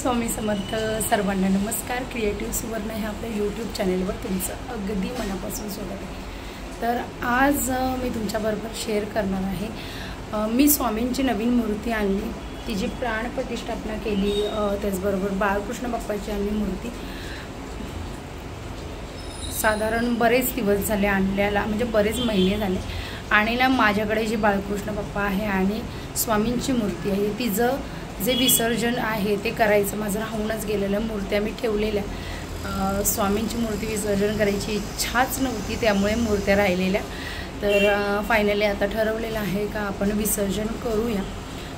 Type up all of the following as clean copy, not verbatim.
स्वामी समर्थ सर्वांना नमस्कार। क्रिएटिव्ह सुवर्ण ह्या आपल्या यूट्यूब चॅनलवर तुमचं अगदी मनापासून स्वागत आहे। तर आज मी तुमच्याबरोबर शेअर करणार आहे मी स्वामींची नवीन मूर्ती आणली, तिची प्राण प्रतिष्ठापना केली, त्याचबरोबर बाळकृष्ण बाप्पाची आणली मूर्ती। साधारण बरेच दिवस झाले आणल्याला, म्हणजे बरेच महिने झाले आणि ना माझ्याकडे जी बाळकृष्ण बाप्पा आहे आणि स्वामींची मूर्ती आहे, तिचं जे विसर्जन आहे ते करायचं माझं राहूनच गेलेलं। मूर्त्या मी ठेवलेल्या, स्वामींची मूर्ती विसर्जन करायची इच्छाच नव्हती, त्यामुळे मूर्त्या राहिलेल्या। तर फायनली आता ठरवलेलं आहे का आपण विसर्जन करूया,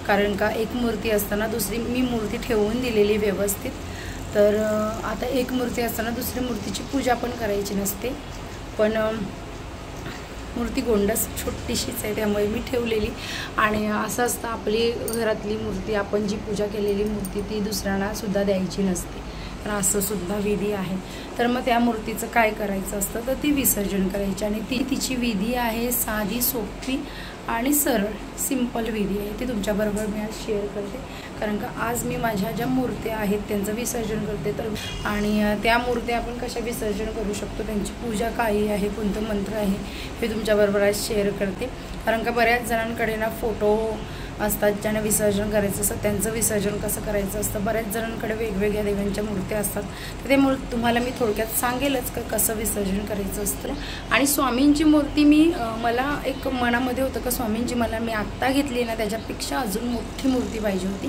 कारण का एक मूर्ती असताना दुसरी मी मूर्ती ठेवून दिलेली व्यवस्थित। तर आता एक मूर्ती असताना दुसरी मूर्तीची पूजा पण करायची नसते, पण मूर्ती गोंडस छोटीशीच आहे त्यामुळे मी ठेवलेली। आणि असं असतं आपली घरातली मूर्ती, आपण जी पूजा केलेली मूर्ती ती दुसऱ्यांना सुद्धा द्यायची नसते, तर असं सुद्धा विधी आहे। तर मग त्या मूर्तीचं काय करायचं असतं तर ती विसर्जन करायची, आणि तिची विधी आहे साधी सोपी आणि सरळ सिंपल विधी आहे, ती तुमच्याबरोबर मी आज शेअर करते। कारण का आज मी माझ्या ज्या मूर्त्या आहेत त्यांचं विसर्जन करते, तर आणि त्या मूर्त्या आपण कशा विसर्जन करू शकतो, त्यांची पूजा काय आहे, कोणतं मंत्र आहे हे तुमच्याबरोबर आज शेअर करते। कारण का बऱ्याच जणांकडे ना फोटो असतात ज्यांना विसर्जन करायचं असतं, त्यांचं विसर्जन कसं करायचं असतं। बऱ्याच जणांकडे वेगवेगळ्या देवांच्या मूर्त्या असतात, तर ते तुम्हाला मी थोडक्यात सांगेलच का कसं विसर्जन करायचं असतं। आणि स्वामींची मूर्ती मला एक मनामध्ये होतं का स्वामींची मी आत्ता घेतली ना त्याच्यापेक्षा अजून मोठी मूर्ती पाहिजे होती,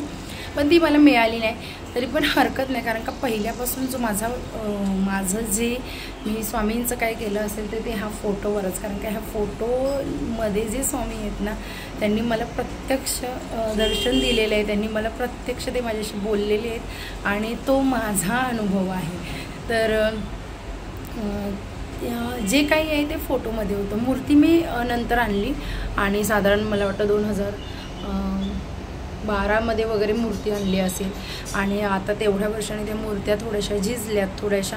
पण ती मला मिळाली नाही। तरी पण हरकत नाही, कारण का पहिल्यापासून जो माझं जे मी स्वामींचं काय केलं असेल तर ते ह्या फोटोवरच, कारण का ह्या फोटोमध्ये जे स्वामी आहेत ना त्यांनी मला प्रत्यक्ष दर्शन दिलेलं आहे, त्यांनी मला प्रत्यक्ष ते माझ्याशी बोललेले आहेत आणि तो माझा अनुभव आहे। तर जे काही आहे ते फोटोमध्ये होतं। मूर्ती मी नंतर आणली आणि साधारण मला वाटतं 2012 वगैरे मूर्ती आणली असेल, आणि आता तेवढ्या वर्षांनी त्या मूर्त्या थोड्याशा झिजल्यात, थोड्याशा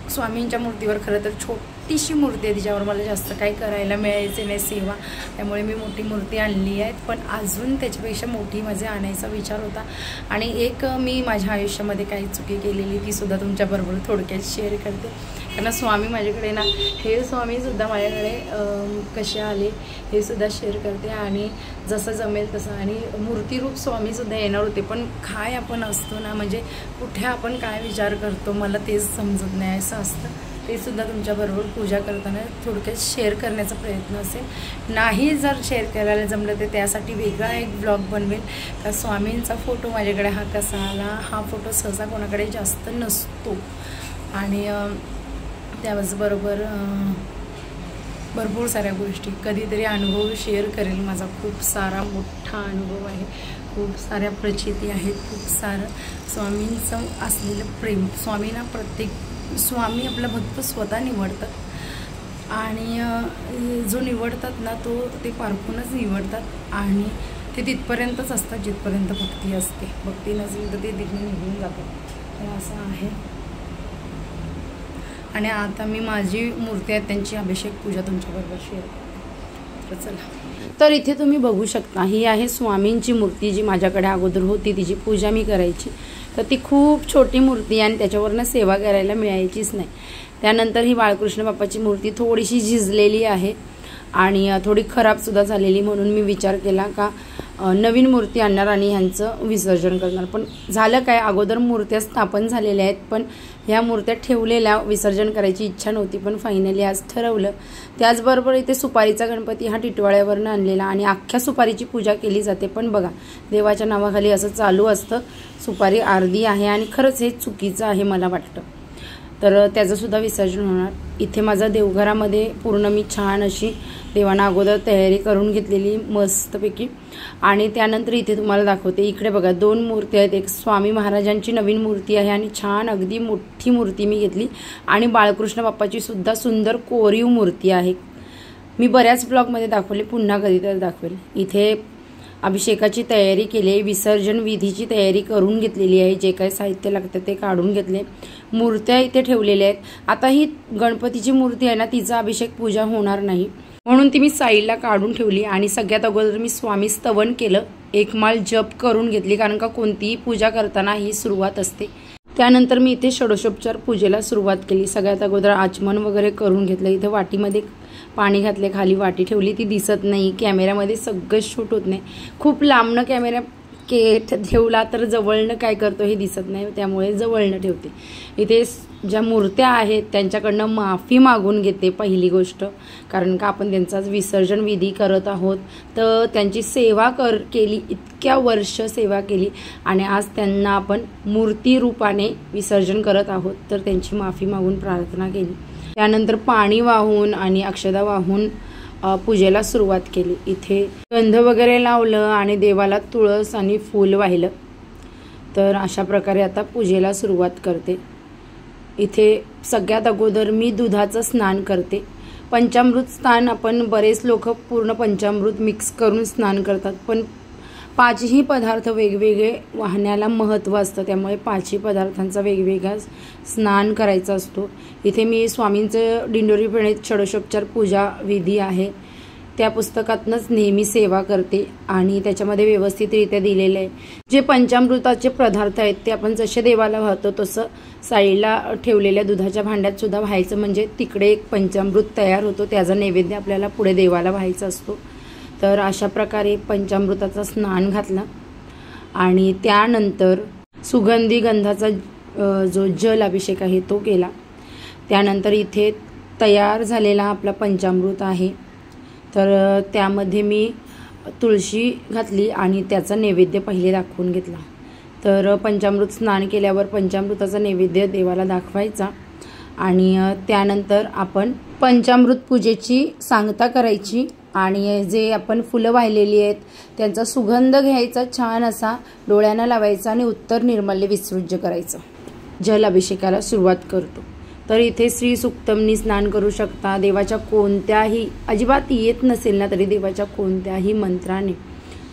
स्वामींच्या मूर्तीवर खरं तर छोटीशी मूर्ती आहे, तिच्यावर मला जास्त काही करायला मिळायचे नाही सेवा, त्यामुळे मी मोठी मूर्ती आणली आहे, पण अजून त्याच्यापेक्षा मोठी माझे आणायचा विचार होता। आणि एक मी माझ्या आयुष्यामध्ये काही चुकी केलेली ती सुद्धा तुमच्याबरोबर थोडक्यात शेअर करते। कारण स्वामी माझ्याकडे ना, हे स्वामीसुद्धा माझ्याकडे कसे आले हे सुद्धा शेअर करते, आणि जसं जमेल तसं। आणि मूर्तीरूप स्वामीसुद्धा येणार होते, पण काय आपण असतो ना, म्हणजे कुठे आपण काय विचार करतो मला तेच समजत नाही, असं असतं। ते सुद्धा तुमच्याबरोबर पूजा करताना थोडक्यात शेअर करण्याचा प्रयत्न असेल। नाही जर शेअर करायला जमलं तर त्यासाठी वेगळा एक ब्लॉग बनवेल का स्वामींचा फोटो माझ्याकडे हा कसा आला। हा फोटो सहसा कोणाकडे जास्त नसतो, आणि त्याचबरोबर भरपूर साऱ्या गोष्टी कधीतरी अनुभव शेअर करेल। माझा खूप सारा मोठा अनुभव आहे, खूप साऱ्या प्रचिती आहेत, खूप सारं स्वामींचं असलेलं प्रेम। स्वामींना स्वामी आपला भक्त स्वतः निवडतात, आणि जो निवडतात ना ते पारखूनच निवडतात, आणि ते तिथपर्यंतच असतात जिथपर्यंत भक्ती असते। भक्ती नसेल तर ते तिथून निघून जातात, तर असं आहे। आणि आता मी माझी मूर्ती आहे त्यांची अभिषेक पूजा तुमच्याबरोबर शेअर करते, तर चला। तर इथे तुम्ही बघू शकता, ही आहे स्वामींची मूर्ती जी माझ्याकडे अगोदर होती, तिची पूजा मी करायची। तर ती खूप छोटी मूर्ती आणि त्याच्यावरनं सेवा करायला मिळायचीच नाही। त्यानंतर ही बाळकृष्ण बाप्पाची मूर्ती थोडीशी झिजलेली आहे आणि थोडी खराबसुद्धा झालेली, म्हणून मी विचार केला का नवीन मूर्ती आणणार आणि ह्यांचं विसर्जन करणार। पण झालं काय, अगोदर मूर्त्या स्थापन झालेल्या आहेत, पण ह्या मूर्त्या ठेवलेल्या विसर्जन करायची इच्छा नव्हती, पण फायनली आज ठरवलं। त्याचबरोबर इथे सुपारीचा गणपती हा टिटवाळ्यावरनं आणलेला, आणि अख्ख्या सुपारीची पूजा केली जाते, पण बघा देवाच्या नावाखाली असं चालू असतं, सुपारी अर्धी आहे, आणि खरंच हे चुकीचं आहे मला वाटतं। तर त्याचंसुद्धा विसर्जन होणार। इथे माझा देवघरामध्ये पूर्ण मी छान अशी देवांना अगोदर तयारी करून घेतलेली मस्तपैकी, आणि त्यानंतर इथे तुम्हाला दाखवते। इकडे बघा 2 मूर्ती आहेत, एक स्वामी महाराजांची नवीन मूर्ती आहे आणि छान अगदी मोठी मूर्ती मी घेतली, आणि बाळकृष्ण बाप्पाची सुद्धा सुंदर कोरीव मूर्ती आहे। मी बऱ्याच ब्लॉगमध्ये दाखवले, पुन्हा कधीतरी दाखवेल। इथे अभिषेकाची तयारी केली, विसर्जन विधीची तयारी करून घेतलेली आहे, जे काही साहित्य लागतं ते काढून घेतले, मूर्त्या इथे ठेवलेल्या आहेत। आता ही गणपतीची मूर्ती आहे ना, तिचा अभिषेक पूजा होणार नाही, म्हणून ती मी साईडला काढून ठेवली, आणि सगळ्यात अगोदर मी स्वामी स्तवन केलं एक माळ जप करून घेतली, कारण का कोणतीही पूजा करताना ही सुरुवात असते। त्यानंतर मी इथे षोडशोपचार पूजेला सुरुवात केली। सगळ्यात अगोदर आचमन वगैरे करून घेतलं। इथे वाटीमध्ये पाणी घातले, खाली वाटी ठेवली, ती दिसत नाही, कॅमेऱ्यामध्ये सगळं शूट होत नाही, खूप लांबनं कॅमेरा ठेवला तर जवळनं काय करतो हे दिसत नाही, त्यामुळे जवळनं ठेवते। इथे ज्या मूर्त्या आहेत त्यांच्याकडनं माफी मागून घेते पहिली गोष्ट, कारण का आपण त्यांचाच विसर्जन विधी करत आहोत, तर त्यांची सेवा केली, इतक्या वर्ष सेवा केली आणि आज त्यांना आपण मूर्ती रूपाने विसर्जन करत आहोत, तर त्यांची माफी मागून प्रार्थना केली। त्यानंतर पाणी वाहून आणि अक्षदा वाहून पूजेला सुरुवात केली। इथे गंध वगैरे लावलं आणि देवाला तुळस आणि फूल वाहिलं। तर अशा प्रकारे आता पूजेला सुरुवात करते। इथे सगळ्यात अगोदर मी दुधाचं स्नान करते। पंचामृत स्नान आपण बरेच लोक पूर्ण पंचामृत मिक्स करून स्नान करतात, पण पाचही पदार्थ वेगवेगळे वाहण्याला महत्त्व असतं, त्यामुळे पाचही पदार्थांचा वेगवेगळा स्नान करायचा असतो। इथे मी स्वामींचं दिंडोरी प्रणीत षोडशोपचार पूजा विधी आहे त्या पुस्तकातनंच नेहमी सेवा करते आणि त्याच्यामध्ये व्यवस्थितरित्या दिलेलं आहे। जे पंचामृताचे पदार्थ आहेत ते आपण जसे देवाला वाहतो तसं साईडला ठेवलेल्या दुधाच्या भांड्यात सुद्धा व्हायचं, म्हणजे तिकडे एक पंचामृत तयार होतो, त्याचा नैवेद्य आपल्याला पुढे देवाला व्हायचा असतो। तर अशा प्रकारे पंचामृताचं स्नान घातलं आणि त्यानंतर सुगंधी गंधाचा जो जल अभिषेक आहे तो केला। त्यानंतर इथे तयार झालेला आपला पंचामृत आहे, तर त्यामध्ये मी तुळशी घातली आणि त्याचा नैवेद्य पहिले दाखवून घेतला। तर पंचामृत स्नान केल्यावर पंचामृताचा नैवेद्य देवाला दाखवायचा आणि त्यानंतर आपण पंचामृत पूजेची सांगता करायची आणि जे आपण फुलं वाहिलेली आहेत त्यांचा सुगंध घ्यायचा, छान असा डोळ्यांना लावायचा आणि उत्तर निर्मल्य विसर्जन करायचं। जल अभिषेकाला सुरुवात करतो। तर इथे श्री सुक्तमनी स्नान करू शकता। देवाच्या कोणत्याही अजिबात येत नसेल ना तरी देवाच्या कोणत्याही मंत्राने,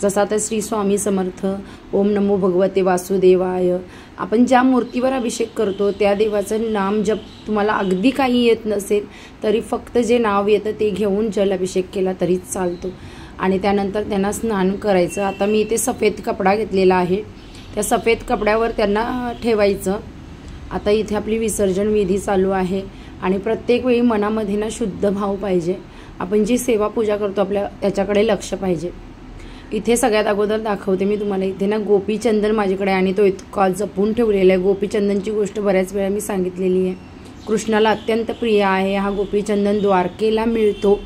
जसा तर श्री स्वामी समर्थ, ओम नमो भगवते वासुदेवाय, आपण ज्या मूर्तीवर अभिषेक करतो त्या देवाचं नाम जप तुम्हाला अगदी काही येत नसेल तरी फक्त जे नाव येतं ते घेऊन जल अभिषेक केला तरी चालतो आणि त्यानंतर त्यांना स्नान करायचं। आता मी इथे सफेद कपडा घेतलेला आहे, त्या सफेद कपड्यावर त्यांना ठेवायचं। आता इथे आपली विसर्जन विधी चालू आहे आणि प्रत्येक वेळी मनामध्ये ना शुद्ध भाव पाहिजे, आपण जी सेवा पूजा करतो आपल्या त्याच्याकडे लक्ष पाहिजे। इथे सगळ्यात अगोदर दाखवते मी तुम्हाला, इथे ना गोपीचंदन माझ्याकडे आणि तो इतका जपून ठेवलेला आहे। गोपीचंदनची गोष्ट बऱ्याच वेळा मी सांगितलेली आहे, कृष्णाला अत्यंत प्रिय आहे हा गोपीचंदन। द्वारकेला मिळतो,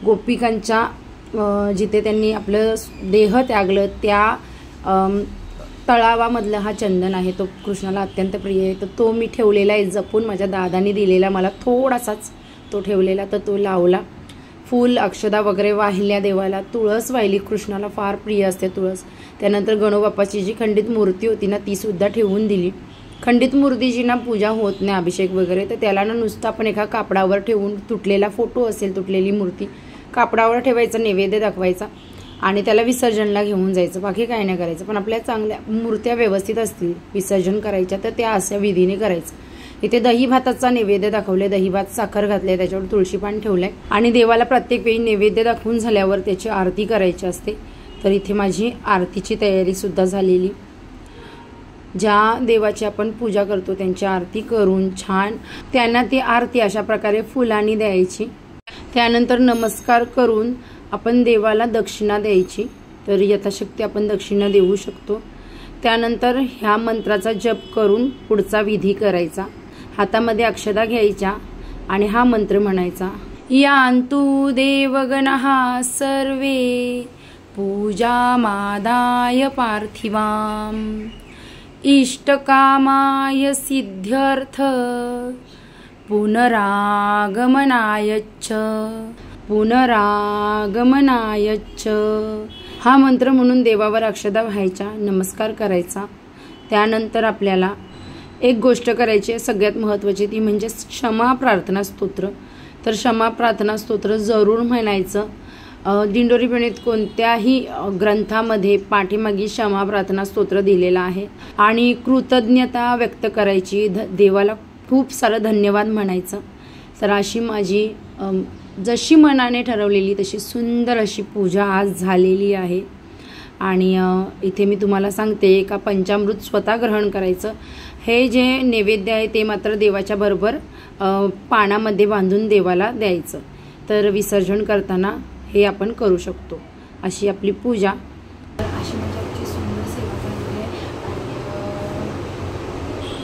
गोपिकांच्या जिथे त्यांनी आपलं देह त्यागलं त्या तळावामधलं हा चंदन आहे, तो कृष्णाला अत्यंत प्रिय आहे। तर तो मी ठेवलेला आहे जपून, माझ्या दादाने दिलेला मला थोडासाच तो ठेवलेला, तर तो लावला। फूल अक्षदा वगैरे वाहिल्या देवाला, तुळस वाहिली, कृष्णाला फार प्रिय असते तुळस। त्यानंतर गणोबापाची जी खंडित मूर्ती होती ना ती सुद्धा ठेवून दिली। खंडित मूर्तीची ना पूजा होत नाही अभिषेक वगैरे, तर त्याला ना नुसतं आपण एका कापडावर ठेवून, तुटलेला फोटो असेल तुटलेली मूर्ती कापडावर ठेवायचा, नैवेद्य दाखवायचा आणि त्याला विसर्जनला घेऊन जायचं, बाकी काही नाही करायचं। पण आपल्या चांगल्या मूर्त्या व्यवस्थित असतील विसर्जन करायच्या तर त्या अशा विधीने करायचं। इथे दही भाताचा नैवेद्य दाखवले, दही भात साखर घातले, त्याच्यावर तुळशी पान ठेवलंय आणि देवाला प्रत्येक वेळी नैवेद्य दाखवून झाल्यावर त्याची आरती करायची असते। तर इथे माझी आरतीची तयारी सुद्धा झालेली। ज्या देवाची आपण पूजा करतो त्यांची आरती करून छान त्यांना ती आरती अशा प्रकारे फुलांनी द्यायची। त्यानंतर नमस्कार करून आपण देवाला दक्षिणा द्यायची, तर यथाशक्ती आपण दक्षिणा देऊ शकतो। त्यानंतर ह्या मंत्राचा जप करून पुढचा विधी करायचा, हातामध्ये अक्षदा घ्यायच्या आणि हा मंत्र म्हणायचा। यान्तु देवगणः सर्वे पूजामादाय पार्थिवाम इष्टकामाय सिद्ध्यर्थ पुनरागमनायच्च पुनरागमनायच्च। हा मंत्र म्हणून देवावर अक्षदा व्हायच्या, नमस्कार करायचा। त्यानंतर आपल्याला एक गोष्ट करायची सगळ्यात महत्त्वाची, ती म्हणजे क्षमा प्रार्थना स्तोत्र। तर क्षमा प्रार्थना स्तोत्र जरूर म्हणायचं। दिंडोरी प्रणीत कोणत्याही ग्रंथामध्ये पाठीमागे क्षमा प्रार्थना स्तोत्र दिलेला आहे आणि कृतज्ञता व्यक्त करायची, देवाला खूप सारं धन्यवाद म्हणायचं। तर अशी माझी जशी मनाने ठरवलेली तशी सुंदर अशी पूजा आज झालेली आहे आणि इथे मी तुम्हाला सांगते का पंचामृत स्वतः ग्रहण करायचं. हे जे नैवेद्य आहे ते मात्र देवाच्या बरोबर पानामध्ये बांधून देवाला द्यायचं. तर विसर्जन करताना हे आपण करू शकतो. अशी आपली पूजा. अशी म्हणजे आमची सुंदर सेवा झालेली आहे.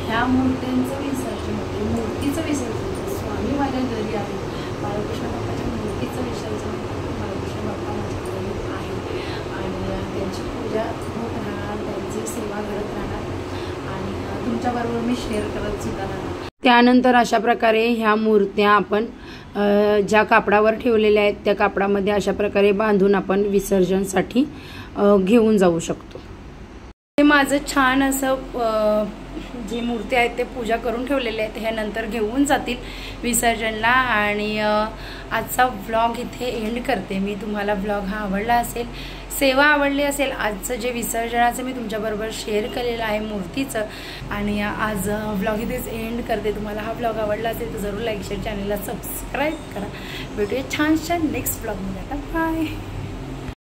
ह्या मूर्त्यांचं विसर्जन होते, मूर्तीचं विसर्जन होते. स्वामी माझ्या घरी आहे, बाळकृष्ण बाप्पाच्या मूर्तीचं विसर्जन बाळकृष्ण बाप्पा माझ्या घरी आहे आणि त्यांची पूजा होत राहणार, त्यांची सेवा घडत राहणार आणि तुमच्याबरोबर मी शेअर करत सुद्धा राहणार. त्यानंतर अशा प्रकारे ह्या मूर्त्या आपण ज्या कापडावर ठेवलेल्या आहेत त्या कापडामध्ये अशा प्रकारे बांधून आपण विसर्जनसाठी घेऊन जाऊ शकतो. हे माझं छान असं जी मूर्ती आहेत ते पूजा करून ठेवलेले आहेत, हे नंतर घेऊन जातील विसर्जनला. आणि आजचा व्लॉग इथे एंड करते मी. तुम्हाला व्लॉग हा आवडला असेल, सेवा आवडली असेल, आजचं जे विसर्जनाचं मी तुमच्याबरोबर शेअर केलेलं आहे मूर्तीचं, आणि आज व्लॉग इथेच एंड करते. तुम्हाला हा व्लॉग आवडला असेल तर जरूर लाईक शेअर, चॅनलला सबस्क्राईब करा. भेटूया छानशा नेक्स्ट व्लॉगमध्ये. बाय.